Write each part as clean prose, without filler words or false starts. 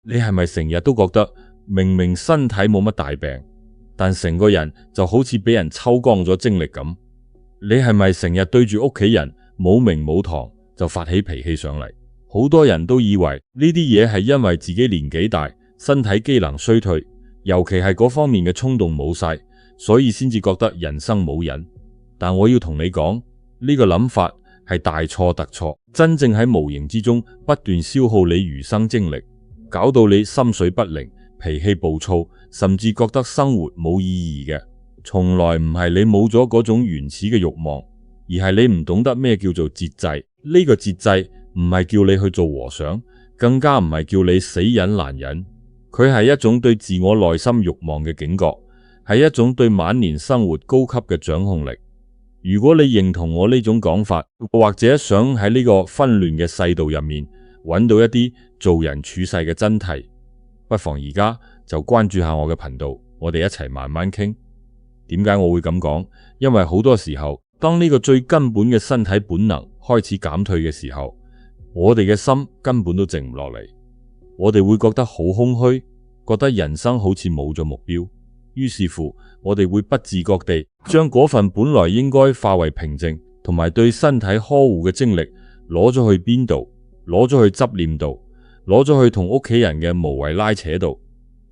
你係咪成日都覺得明明身體冇乜大病，但成個人就好似俾人抽乾咗精力咁？你係咪成日對住屋企人冇名冇堂就發起脾氣上嚟？好多人都以為呢啲嘢係因為自己年紀大，身體機能衰退，尤其係嗰方面嘅衝動冇晒，所以先至覺得人生冇癮。但我要同你講，呢個諗法係大錯特錯，真正喺無形之中不斷消耗你餘生精力，搞到你心緒不寧、脾氣暴躁，甚至覺得生活冇意義嘅，從來唔係你冇咗嗰種原始嘅慾望，而係你唔懂得咩叫做節制。呢個節制唔係叫你去做和尚，更加唔係叫你死忍難忍，佢係一種對自我內心慾望嘅警覺，係一種對晚年生活高級嘅掌控力。如果你認同我呢種講法，或者想喺呢個紛亂嘅世道入面揾到一啲做人處世嘅真諦，不妨而家就關注下我嘅頻道，我哋一齊慢慢傾。點解我會咁講？因為好多時候，當呢個最根本嘅身體本能開始減退嘅時候，我哋嘅心根本都靜唔落嚟，我哋會覺得好空虛，覺得人生好似冇咗目標。於是乎，我哋會不自覺地將嗰份本來應該化為平靜同埋對身體呵護嘅精力攞咗去邊度？攞咗去執念度，攞咗去同屋企人嘅無謂拉扯度。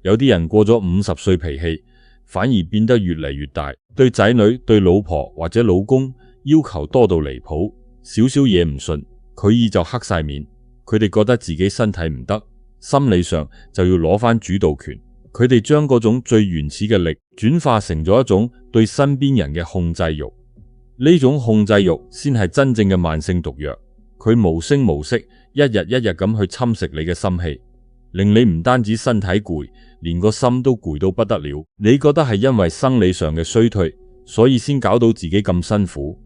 有啲人過咗50歲脾氣，反而變得越嚟越大，對仔女、對老婆或者老公要求多到離譜，少少嘢唔順，佢意就黑晒面。佢哋覺得自己身體唔得，心理上就要攞返主導權。佢哋將嗰種最原始嘅力轉化成咗一種對身邊人嘅控制欲，呢種控制欲先係真正嘅慢性毒藥。佢無聲無息，一日一日咁去侵蝕你嘅心氣，令你唔單止身體攰，連個心都攰到不得了。你覺得係因為生理上嘅衰退，所以先搞到自己咁辛苦。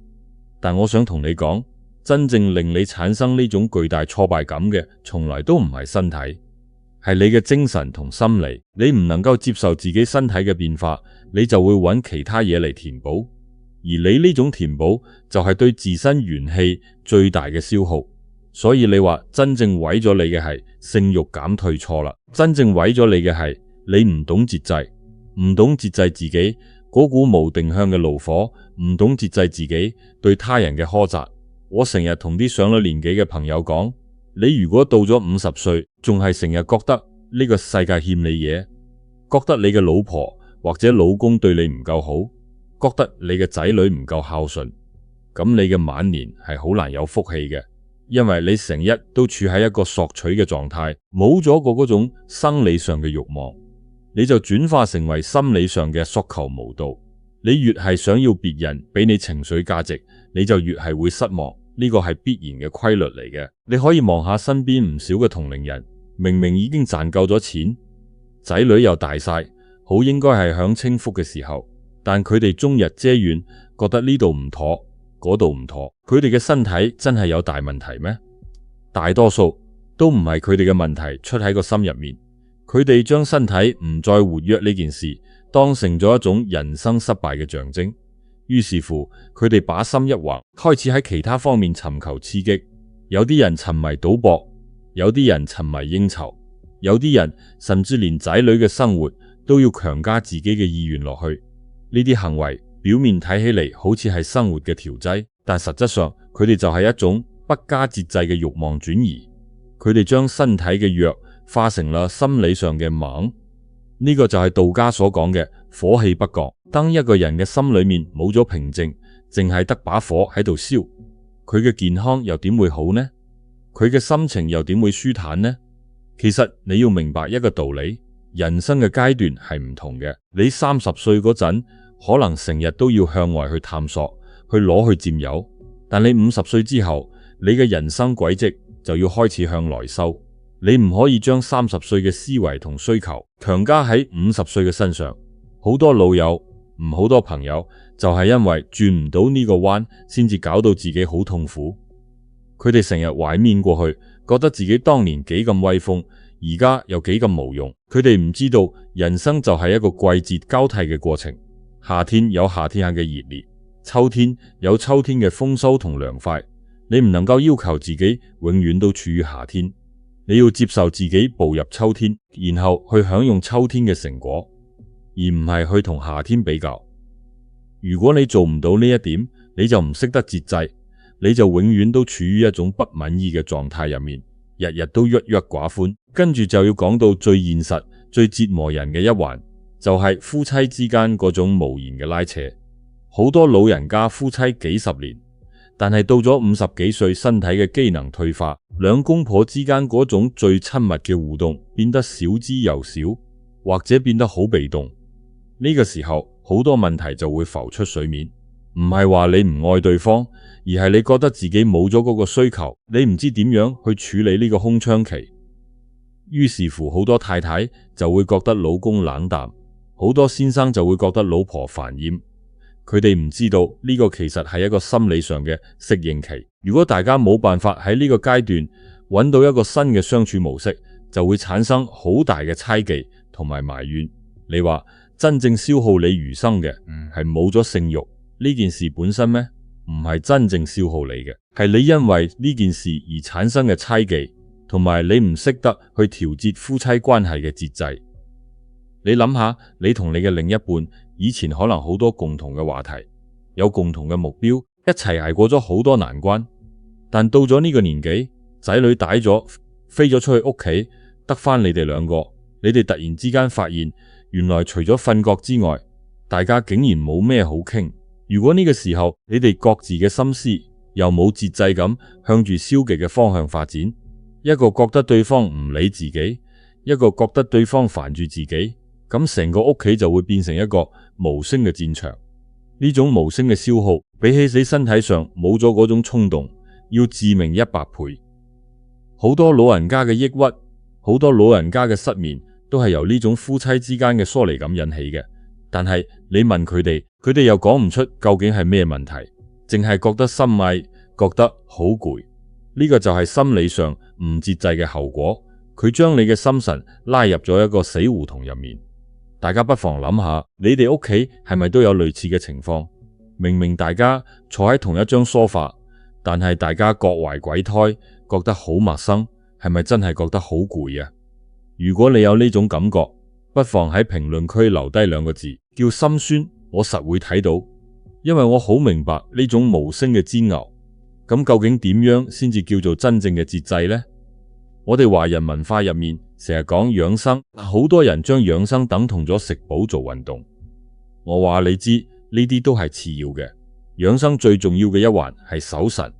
但我想同你講，真正令你產生呢種巨大挫敗感嘅，從來都唔係身體，係你嘅精神同心理。你唔能夠接受自己身體嘅變化，你就會揾其他嘢嚟填補。而你呢種填補就係對自身元氣最大嘅消耗。所以你話真正毀咗你嘅係性慾減退，錯啦。真正毀咗你嘅係你唔懂節制，唔懂節制自己嗰股無定向嘅怒火，唔懂節制自己對他人嘅苛責。我成日同啲上咗年紀嘅朋友講，你如果到咗50歲，仲係成日覺得呢個世界欠你嘢，覺得你嘅老婆或者老公對你唔夠好，覺得你嘅仔女唔夠孝順，咁你嘅晚年係好難有福氣嘅，因為你成日都處喺一個索取嘅狀態，冇咗個嗰種生理上嘅慾望，你就轉化成為心理上嘅索求無度。你越係想要別人俾你情緒價值，你就越係會失望。呢個係必然嘅規律嚟嘅。你可以望下身邊唔少嘅同齡人，明明已經賺夠咗錢，仔女又大晒，好應該係享清福嘅時候，但佢哋終日遮怨，覺得呢度唔妥，嗰度唔妥。佢哋嘅身體真係有大問題咩？大多數都唔係佢哋嘅問題出喺個心入面，佢哋將身體唔再活躍呢件事當成咗一種人生失敗嘅象徵。於是乎，佢哋把心一橫，開始喺其他方面尋求刺激。有啲人沉迷賭博，有啲人沉迷應酬，有啲人甚至連仔女嘅生活都要強加自己嘅意願落去。呢啲行為表面睇起嚟好似係生活嘅調劑，但實質上佢哋就係一種不加節制嘅慾望轉移。佢哋將身體嘅弱化成了心理上嘅猛。呢個就係道家所講嘅火氣不降。當一個人嘅心裏面冇咗平靜，淨係得把火喺度燒，佢嘅健康又點會好呢？佢嘅心情又點會舒坦呢？其實你要明白一個道理，人生嘅階段係唔同嘅。你30歲嗰陣，可能成日都要向外去探索，去攞去佔有，但你50歲之後，你嘅人生軌跡就要開始向內收。你唔可以將30歲嘅思維同需求強加喺50歲嘅身上。好多老友好多朋友就係因為轉唔到呢個彎，先至搞到自己好痛苦。佢哋成日懷緬過去，覺得自己當年幾咁威風，而家又幾咁無用。佢哋唔知道人生就係一個季節交替嘅過程。夏天有夏天下嘅熱烈，秋天有秋天嘅豐收同涼快。你唔能夠要求自己永遠都處於夏天，你要接受自己步入秋天，然後去享用秋天嘅成果，而唔係去同夏天比較。如果你做唔到呢一點，你就唔識得節制，你就永遠都處於一種不滿意嘅狀態入面，日日都鬱鬱寡歡。跟住就要講到最現實、最折磨人嘅一環，就係夫妻之間嗰種無言嘅拉扯。好多老人家夫妻幾十年，但係到咗50幾歲，身體嘅機能退化，兩公婆之間嗰種最親密嘅互動變得少之又少，或者變得好被動。呢個時候，好多問題就會浮出水面。唔係話你唔愛對方，而係你覺得自己冇咗嗰個需求，你唔知點樣去處理呢個空窗期。於是乎，好多太太就會覺得老公冷淡，好多先生就會覺得老婆煩厭。佢哋唔知道呢個其實係一個心理上嘅適應期。如果大家冇辦法喺呢個階段揾到一個新嘅相處模式，就會產生好大嘅猜忌同埋埋怨。你話真正消耗你餘生嘅係冇咗性慾呢件事本身咩？唔係真正消耗你嘅，係你因為呢件事而產生嘅猜忌，同埋你唔識得去調節夫妻關係嘅節制。你諗下，你同你嘅另一半以前可能好多共同嘅話題，有共同嘅目標，一齊捱過咗好多難關。但到咗呢個年紀，仔女大咗，飛咗出去屋企，得返你哋兩個，你哋突然之間發現，原來除咗瞓覺之外，大家竟然冇咩好傾。如果呢個時候你哋各自嘅心思又冇節制咁向住消極嘅方向發展，一個覺得對方唔理自己，一個覺得對方煩住自己，咁成個屋企就會變成一個無聲嘅戰場。呢種無聲嘅消耗，比起你身體上冇咗嗰種衝動，要致命100倍。好多老人家嘅抑鬱，好多老人家嘅失眠，都係由呢種夫妻之間嘅疏離感引起嘅。但係你問佢哋，佢哋又講唔出究竟係咩問題，淨係覺得心翳，覺得好攰。呢個就係心理上唔節制嘅後果，佢將你嘅心神拉入咗一個死胡同入面。大家不妨諗下，你哋屋企係咪都有類似嘅情況？明明大家坐喺同一張梳化，但係大家各懷鬼胎，覺得好陌生，係咪真係覺得好攰啊？如果你有呢種感覺，不妨喺評論區留低2個字，叫心酸，我實會睇到，因為我好明白呢種無聲嘅煎熬。咁究竟點樣先至叫做真正嘅節制呢？我哋華人文化入面成日講養生，好多人將養生等同咗食補做運動。我話你知，呢啲都係次要嘅，養生最重要嘅一環係守神。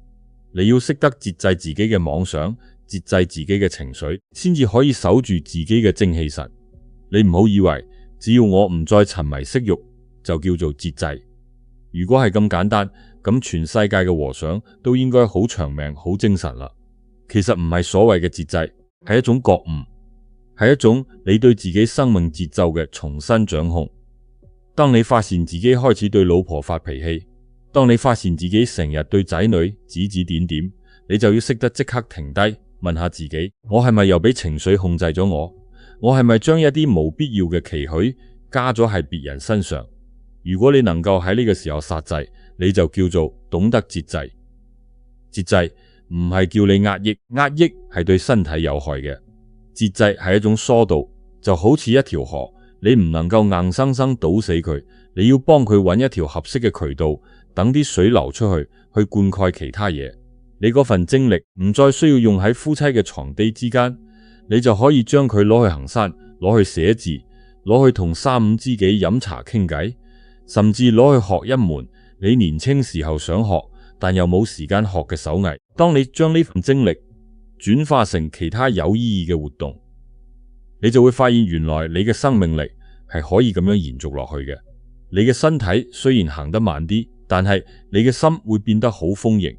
你要識得節制自己嘅妄想，節制自己嘅情緒，先至可以守住自己嘅精氣神。你唔好以為只要我唔再沉迷色欲，就叫做節制。如果係咁簡單，咁全世界嘅和尚都應該好長命、好精神啦。其實唔係所謂嘅節制，係一種覺悟，係一種你對自己生命節奏嘅重新掌控。當你發現自己開始對老婆發脾氣，當你發現自己成日對仔女指指點點，你就要識得即刻停低，問下自己，我係咪又俾情緒控制咗我？我係咪將一啲冇必要嘅期許加咗喺別人身上？如果你能夠喺呢個時候剎制，你就叫做懂得節制。節制唔係叫你壓抑，壓抑係對身體有害嘅。節制係一種疏導，就好似一條河，你唔能夠硬生生堵死佢，你要幫佢揾一條合適嘅渠道，等啲水流出去，去灌溉其他嘢。你嗰份精力唔再需要用喺夫妻嘅床笫之間，你就可以將佢攞去行山，攞去寫字，攞去同3、5知己飲茶傾偈，甚至攞去學一門你年輕時候想學但又冇時間學嘅手藝。當你將呢份精力轉化成其他有意義嘅活動，你就會發現原來你嘅生命力係可以咁樣延續落去嘅。你嘅身體雖然行得慢啲，但係你嘅心會變得好豐盈。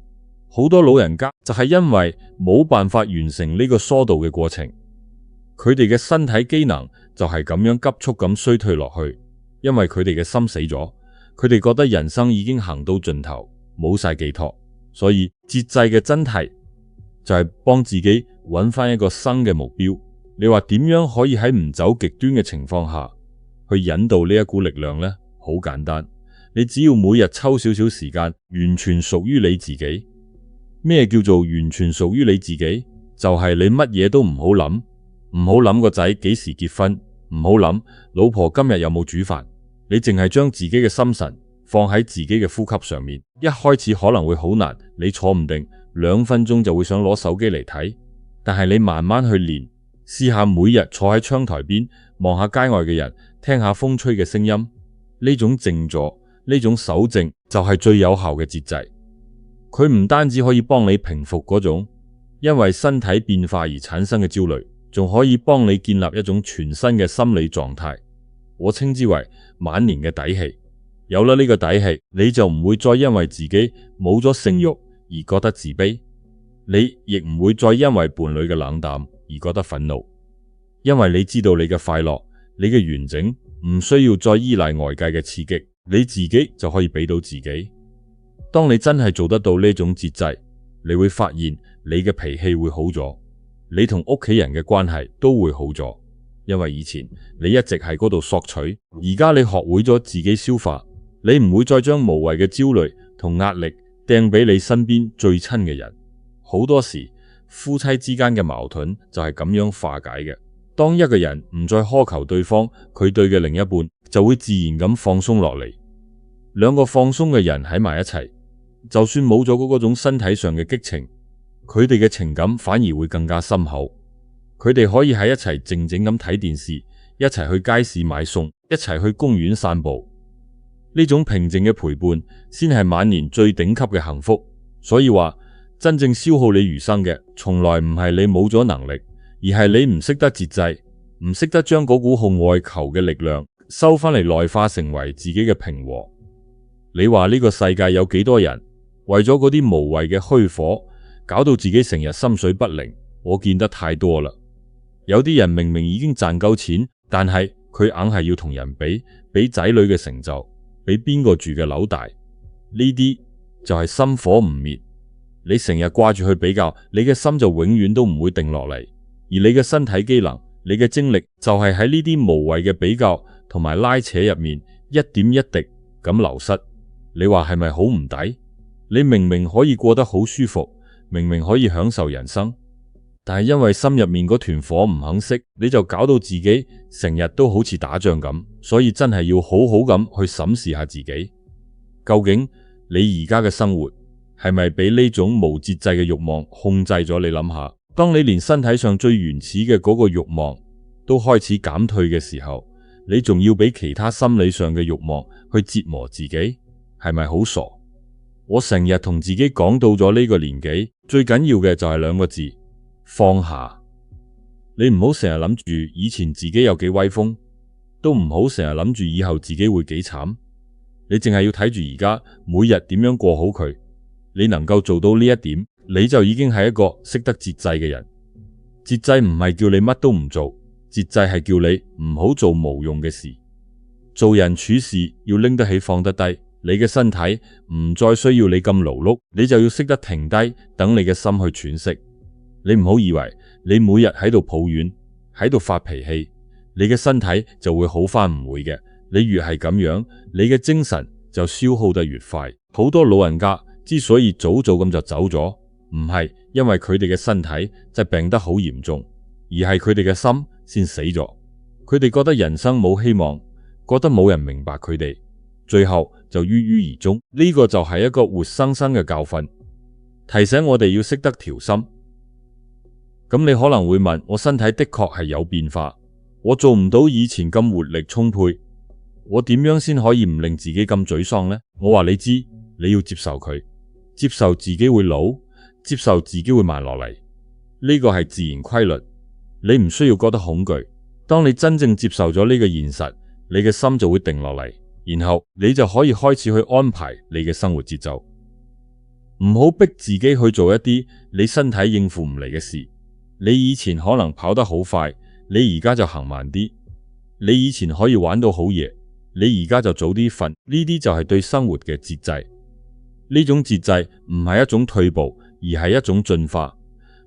好多老人家就係因為冇辦法完成呢個疏導嘅過程，佢哋嘅身體機能就係咁樣急速咁衰退落去，因為佢哋嘅心死咗，佢哋覺得人生已經行到盡頭，冇晒寄託。所以節制嘅真諦就係幫自己揾翻一個新嘅目標。你話點樣可以喺唔走極端嘅情況下去引導呢一股力量呢？好簡單，你只要每日抽少少時間，完全屬於你自己。咩叫做完全屬於你自己？就係你乜嘢都唔好諗，唔好諗個仔幾時結婚，唔好諗老婆今日有冇煮飯，你淨係將自己嘅心神放喺自己嘅呼吸上面。一開始可能會好難，你坐唔定2分鐘就會想攞手機嚟睇，但係你慢慢去練，試下每日坐喺窗台邊望下街外嘅人，聽下風吹嘅聲音，呢種靜坐，呢種守靜就係最有效嘅節制。佢唔單止可以幫你平復嗰種因為身體變化而產生嘅焦慮，仲可以幫你建立一種全新嘅心理狀態，我稱之為晚年嘅底氣。有了呢個底氣，你就唔會再因為自己冇咗性慾而覺得自卑，你亦唔會再因為伴侶嘅冷淡而覺得憤怒，因為你知道你嘅快樂，你嘅完整唔需要再依賴外界嘅刺激，你自己就可以俾到自己。當你真係做得到呢種節制，你會發現你嘅脾氣會好咗，你同屋企人嘅關係都會好咗，因為以前你一直喺嗰度索取，而家你學會咗自己消化，你唔會再將無謂嘅焦慮同壓力掟俾你身邊最親嘅人。好多時夫妻之間嘅矛盾就係咁樣化解嘅。當一個人唔再苛求對方，佢對嘅另一半就會自然咁放鬆落嚟。兩個放鬆嘅人喺埋一齊，就算冇咗嗰種身體上嘅激情，佢哋嘅情感反而會更加深厚。佢哋可以喺一齊靜靜咁睇電視，一齊去街市買餸，一齊去公園散步。呢種平靜嘅陪伴先係晚年最頂級嘅幸福。所以話，真正消耗你餘生嘅，從來唔係你冇咗能力，而係你唔識得節制，唔識得將嗰股好外求嘅力量收翻嚟，內化成為自己嘅平和。你話呢個世界有幾多人為咗嗰啲無謂嘅虛火，搞到自己成日心水不寧？我見得太多啦。有啲人明明已經賺夠錢，但係佢硬係要同人比仔女嘅成就，比邊個住嘅樓大。呢啲就係心火唔滅。你成日掛住去比較，你嘅心就永遠都唔會定落嚟，而你嘅身體機能、你嘅精力就係喺呢啲無謂嘅比較同埋拉扯入面一點一滴咁流失。你話係咪好唔抵？你明明可以過得好舒服，明明可以享受人生，但係因為心入面嗰團火唔肯熄，你就搞到自己成日都好似打仗咁。所以真係要好好咁去審視下自己，究竟你而家嘅生活係咪俾呢種無節制嘅慾望控制咗？你諗下，當你連身體上最原始嘅嗰個慾望都開始減退嘅時候，你仲要俾其他心理上嘅慾望去折磨自己，係咪好傻？我成日同自己講，到咗呢個年紀，最緊要嘅就係2個字：放下。你唔好成日諗住以前自己有幾威風，都唔好成日諗住以後自己會幾慘。你淨係要睇住而家每日點樣過好佢。你能夠做到呢一點，你就已經係一個識得節制嘅人。節制唔係叫你乜都唔做，節制係叫你唔好做無用嘅事。做人處事要拎得起放得低，你嘅身體唔再需要你咁勞碌，你就要識得停低，等你嘅心去喘息。你唔好以為你每日喺度抱怨，喺度發脾氣，你嘅身體就會好返，唔會嘅。你越係咁樣，你嘅精神就消耗得越快。好多老人家之所以早早咁就走咗，唔係因為佢哋嘅身體就病得好嚴重，而係佢哋嘅心先死咗。佢哋覺得人生冇希望，覺得冇人明白佢哋，最後就鬱鬱而終。呢個就係一個活生生嘅教訓，提醒我哋要識得調心。咁你可能會問，我身體的確係有變化，我做唔到以前咁活力充沛，我點樣先可以唔令自己咁沮喪呢？我話你知，你要接受佢，接受自己會老，接受自己會慢落嚟，呢個係自然規律，你唔需要覺得恐懼。當你真正接受咗呢個現實，你嘅心就會定落嚟，然後你就可以開始去安排你嘅生活節奏。唔好逼自己去做一啲你身體應付唔嚟嘅事。你以前可能跑得好快，你而家就行慢啲；你以前可以玩到好夜，你而家就早啲瞓。呢啲就係對生活嘅節制。呢種節制唔係一種退步，而係一種進化。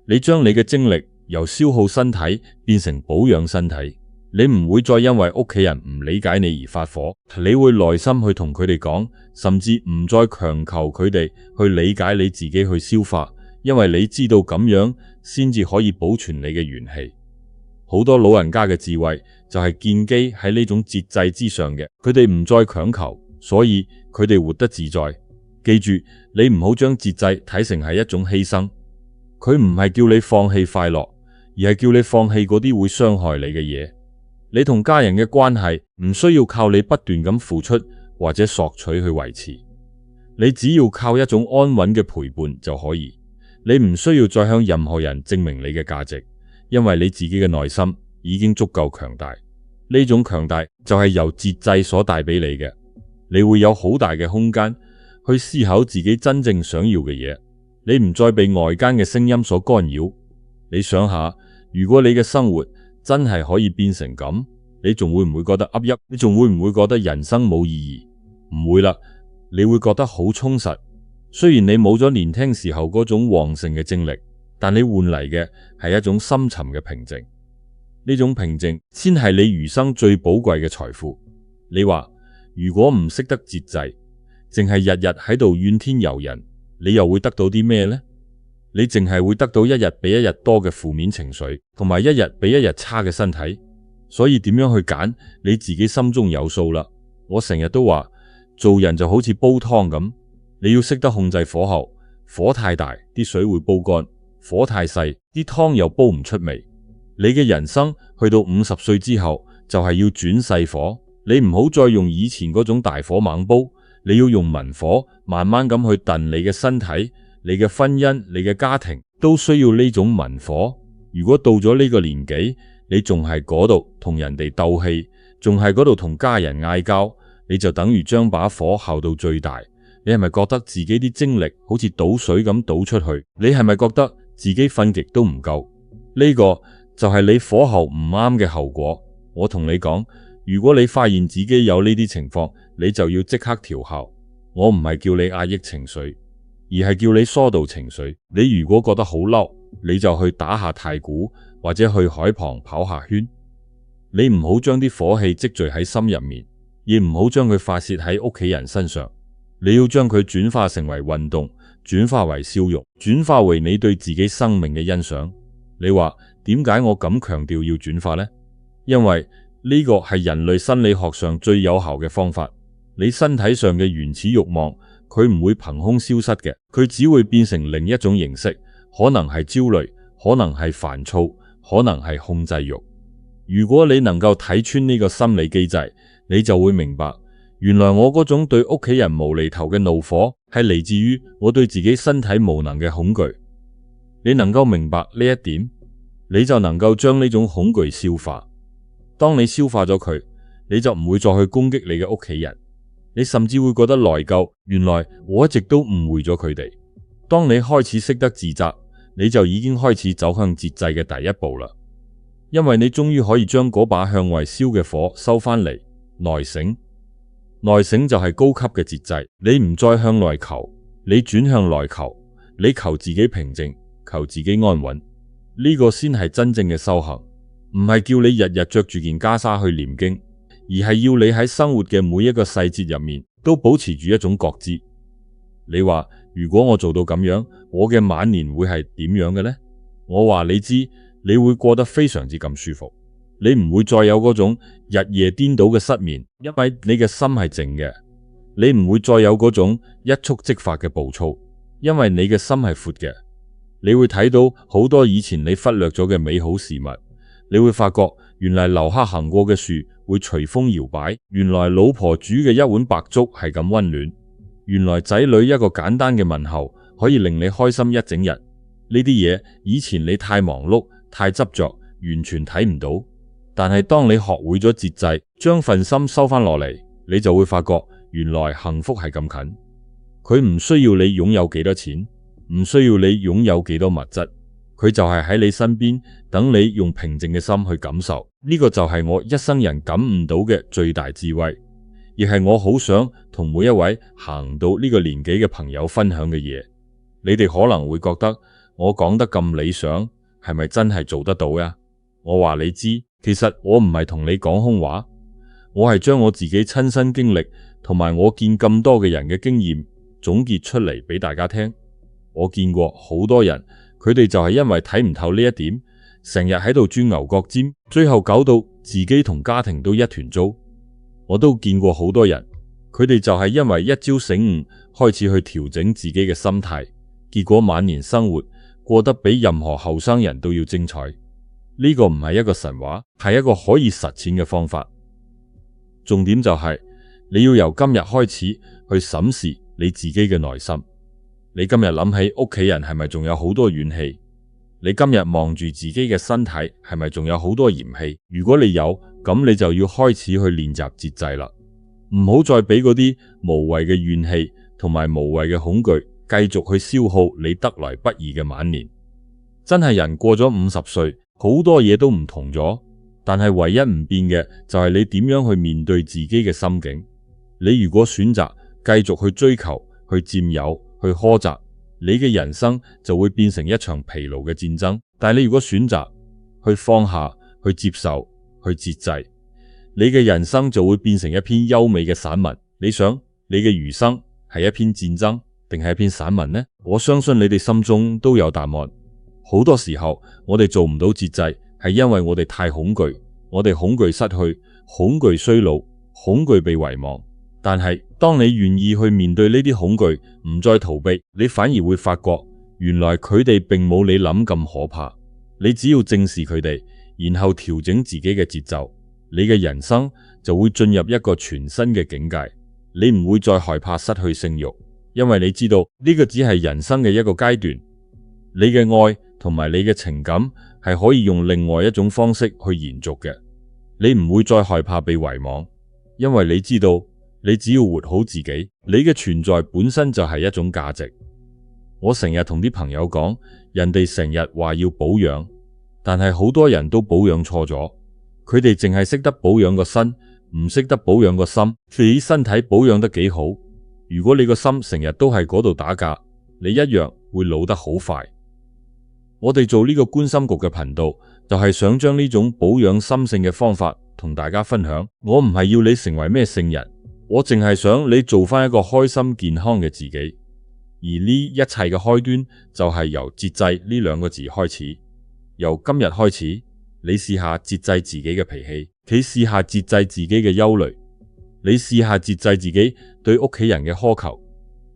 你將你嘅精力由消耗身體變成保養身體。你唔會再因為屋企人唔理解你而發火，你會耐心去同佢哋講，甚至唔再強求佢哋去理解你自己去消化，因為你知道咁樣先至可以保存你嘅元氣。好多老人家嘅智慧就係建基喺呢種節制之上嘅，佢哋唔再強求，所以佢哋活得自在。記住，你唔好將節制睇成係一種犧牲，佢唔係叫你放棄快樂，而係叫你放棄嗰啲會傷害你嘅嘢。你同家人嘅關係唔需要靠你不斷咁付出或者索取去維持，你只要靠一種安穩嘅陪伴就可以。你唔需要再向任何人證明你嘅價值，因為你自己嘅內心已經足夠強大。呢種強大就係由節制所帶俾你嘅，你會有好大嘅空間去思考自己真正想要嘅嘢，你唔再被外間嘅聲音所干擾。你想下，如果你嘅生活真係可以變成咁，你仲會唔會覺得噏噏？你仲會唔會覺得人生冇意義？唔會啦，你會覺得好充實。雖然你冇咗年輕時候嗰種旺盛嘅精力，但你換嚟嘅係一種深沉嘅平靜。呢種平靜先係你餘生最寶貴嘅財富。你話如果唔識得節制，淨係日日喺度怨天尤人，你又會得到啲咩呢？你淨係會得到一日比一日多嘅負面情緒，同埋一日比一日差嘅身體。所以點樣去揀，你自己心中有數啦。我成日都話，做人就好似煲湯咁，你要識得控制火候。火太大，啲水會煲乾；火太細，啲湯又煲唔出味。你嘅人生去到50歲之後，就係要轉細火。你唔好再用以前嗰種大火猛煲，你要用文火，慢慢咁去燉你嘅身體、你嘅婚姻、你嘅家庭，都需要呢種文火。如果到咗呢個年紀，你仲係嗰度同人哋鬥氣，仲係嗰度同家人嗌交，你就等於將把火耗到最大。你係咪覺得自己啲精力好似倒水咁倒出去？你係咪覺得自己瞓極都唔夠？呢個就係你火候唔啱嘅後果。我同你講，如果你發現自己有呢啲情況，你就要即刻調校。我唔係叫你壓抑情緒，而係叫你疏導情緒。你如果覺得好嬲，你就去打下太鼓，或者去海旁跑下圈。你唔好將啲火氣積聚喺心入面，亦唔好將佢發洩喺屋企人身上。你要將佢轉化成為運動，轉化為笑容，轉化為你對自己生命嘅欣賞。你話點解我咁強調要轉化呢？因為呢個係人類心理學上最有效嘅方法。你身體上嘅原始慾望，佢唔會憑空消失嘅，佢只會變成另一種形式，可能係焦慮，可能係煩躁，可能係控制慾。如果你能夠睇穿呢個心理機制，你就會明白，原來我嗰種對屋企人無厘頭嘅怒火，係嚟自於我對自己身體無能嘅恐懼。你能夠明白呢一點，你就能夠將呢種恐懼消化。當你消化咗佢，你就唔會再去攻擊你嘅屋企人，你甚至會覺得內疚。原來我一直都誤會咗佢哋。當你開始識得自責，你就已經開始走向節制嘅第一步啦。因為你終於可以將嗰把向外燒嘅火收翻嚟。內省，內省就係高級嘅節制。你唔再向內求，你轉向內求，你求自己平靜，求自己安穩。呢個先係真正嘅修行，唔係叫你日日着住件袈裟去念經，而係要你喺生活嘅每一個細節入面都保持住一種覺知。你話如果我做到咁樣，我嘅晚年會係點樣嘅呢？我話你知，你會過得非常之咁舒服。你唔會再有嗰種日夜顛倒嘅失眠，因為你嘅心係靜嘅。你唔會再有嗰種一觸即發嘅暴躁，因為你嘅心係闊嘅。你會睇到好多以前你忽略咗嘅美好事物。你會發覺原來樓下行過嘅樹會隨風搖擺，原來老婆煮嘅一碗白粥係咁溫暖，原來仔女一個簡單嘅問候可以令你開心一整日。呢啲嘢以前你太忙碌、太執着，完全睇唔到。但係當你學會咗節制，將份心收翻落嚟，你就會發覺原來幸福係咁近。佢唔需要你擁有幾多錢，唔需要你擁有幾多物質，佢就係喺你身邊，等你用平靜嘅心去感受。呢個就係我一生人感悟到嘅最大智慧，亦係我好想同每一位行到呢個年紀嘅朋友分享嘅嘢。你哋可能會覺得我講得咁理想，係咪真係做得到呀？我話你知，其實我唔係同你講空話，我係將我自己親身經歷同埋我見咁多嘅人嘅經驗總結出嚟俾大家聽。我見過好多人，佢哋就係因為睇唔透呢一點，成日喺度鑽牛角尖，最後搞到自己同家庭都一團糟。我都見過好多人，佢哋就係因為一朝醒悟，開始去調整自己嘅心態，結果晚年生活過得比任何後生人都要精彩。呢個唔係一個神話，係一個可以實踐嘅方法。重點就係你要由今日開始去審視你自己嘅內心。你今日諗起屋企人係咪仲有好多怨氣？你今日望住自己嘅身體係咪仲有好多嫌棄？如果你有，咁你就要開始去練習節制啦。唔好再俾嗰啲無謂嘅怨氣同埋無謂嘅恐懼繼續去消耗你得來不易嘅晚年。真係人過咗50歲，好多嘢都唔同咗，但係唯一唔變嘅就係你點樣去面對自己嘅心境。你如果選擇繼續去追求、去佔有、去苛責，你嘅人生就會變成一場疲勞嘅戰爭。但係你如果選擇去放下、去接受、去節制，你嘅人生就會變成一篇優美嘅散文。你想你嘅餘生係一篇戰爭定係一篇散文呢？我相信你哋心中都有答案。好多時候我哋做唔到節制，係因為我哋太恐懼，我哋恐懼失去，恐懼衰老，恐懼被遺忘。但係當你願意去面對呢啲恐懼，唔再逃避，你反而會發覺原來佢哋並冇你諗咁可怕。你只要正視佢哋，然後調整自己嘅節奏，你嘅人生就會進入一個全新嘅境界。你唔會再害怕失去性慾，因為你知道呢個只係人生嘅一個階段。你嘅愛同埋你嘅情感係可以用另外一種方式去延續嘅。你唔會再害怕被遺忘，因為你知道你只要活好自己，你嘅存在本身就係一種價值。我成日同啲朋友講，人哋成日話要保養，但係好多人都保養錯咗。佢哋淨係識得保養個身，唔識得保養個心。你身體保養得幾好，如果你個心成日都係嗰度打架，你一樣會老得好快。我哋做呢個觀心局嘅頻道，就係想將呢種保養心性嘅方法同大家分享。我唔係要你成為咩聖人，我淨係想你做翻一個開心健康嘅自己。而呢一切嘅開端就係由節制呢兩個字開始。由今日開始，你試下節制自己嘅脾氣，你試下節制自己嘅憂慮，你試下節制自己對屋企人嘅苛求，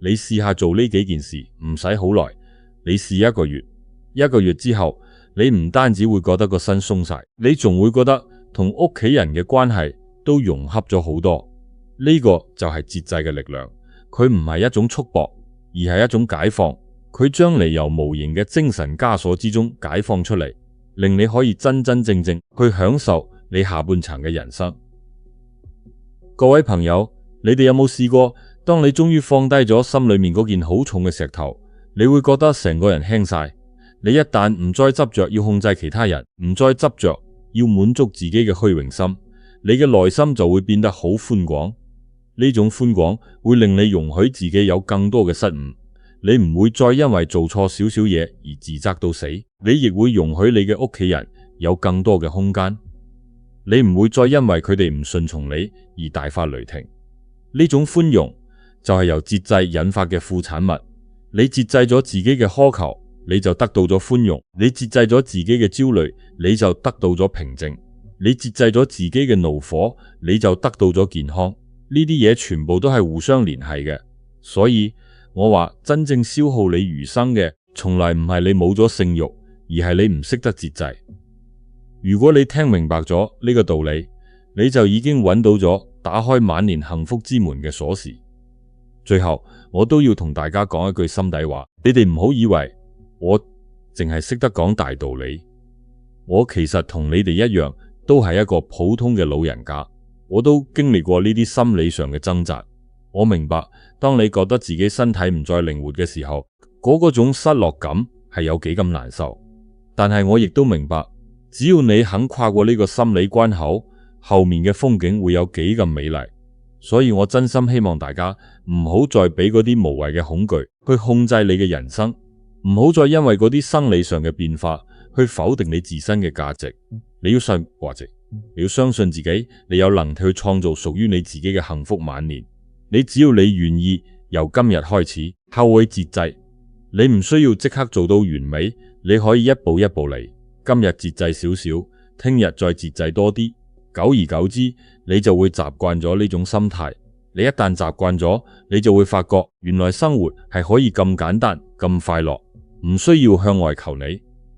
你試下做呢幾件事，唔使好耐，你試1個月。1個月之後，你唔單止會覺得個身鬆晒，你仲會覺得同屋企人嘅關係都融洽咗好多。呢個就係節制嘅力量，佢唔係一種束縛，而係一種解放。佢將你由無形嘅精神枷鎖之中解放出嚟，令你可以真真正正去享受你下半場嘅人生。各位朋友，你哋有冇試過，當你終於放低咗心裏面嗰件好重嘅石頭，你會覺得成個人輕晒。你一旦唔再執着要控制其他人，唔再執着要滿足自己嘅虛榮心，你嘅內心就會變得好寬廣。呢種寬廣會令你容許自己有更多嘅失誤，你唔會再因為做錯少少嘢而自責到死，你亦會容許你嘅屋企人有更多嘅空間。你唔會再因為佢哋唔順從你而大發雷霆。呢種寬容就係由節制引發嘅副產物。你節制咗自己嘅苛求，你就得到咗寬容；你節制咗自己嘅焦慮，你就得到咗平靜；你節制咗自己嘅怒火，你就得到咗健康。呢啲嘢全部都係互相聯繫嘅，所以我話真正消耗你餘生嘅，從來唔係你冇咗性慾，而係你唔識得節制。如果你聽明白咗呢個道理，你就已經揾到咗打開晚年幸福之門嘅鎖匙。最後，我都要同大家講一句心底話，你哋唔好以為我淨係識得講大道理，我其實同你哋一樣，都係一個普通嘅老人家，我都經歷過呢啲心理上嘅掙扎。我明白，當你覺得自己身體唔再靈活嘅時候，嗰種失落感係有幾咁難受。但係我亦都明白，只要你肯跨過呢個心理關口，後面嘅風景會有幾咁美麗。所以我真心希望大家唔好再俾嗰啲無謂嘅恐懼去控制你嘅人生，唔好再因為嗰啲生理上嘅變化去否定你自身嘅價值。你要信價值，你要相信自己，你有能力去創造屬於你自己嘅幸福晚年。你只要你願意由今日開始學會節制，你唔需要即刻做到完美，你可以一步一步嚟。今日節制少少，聽日再節制多啲。久而久之，你就會習慣咗呢種心態。你一旦習慣咗，你就會發覺原來生活係可以咁簡單、咁快樂，唔需要向外求你。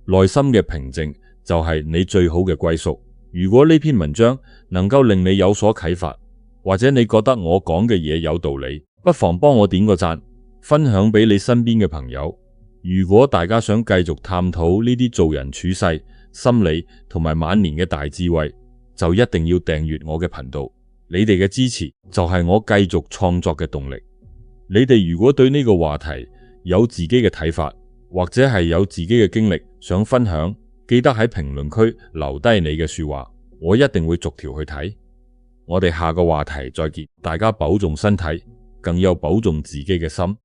內心嘅平靜就係你最好嘅歸宿。如果呢篇文章能夠令你有所啟發，或者你覺得我講嘅嘢有道理，不妨幫我點個讚，分享俾你身邊嘅朋友。如果大家想繼續探討呢啲做人處世、心理同埋晚年嘅大智慧，就一定要訂閱我嘅頻道。你哋嘅支持就係我繼續創作嘅動力。你哋如果對呢個話題有自己嘅睇法，或者係有自己嘅經歷想分享，記得喺評論區留低你嘅說話，我一定會逐條去睇。我哋下個話題再見，大家保重身體，更要保重自己嘅心。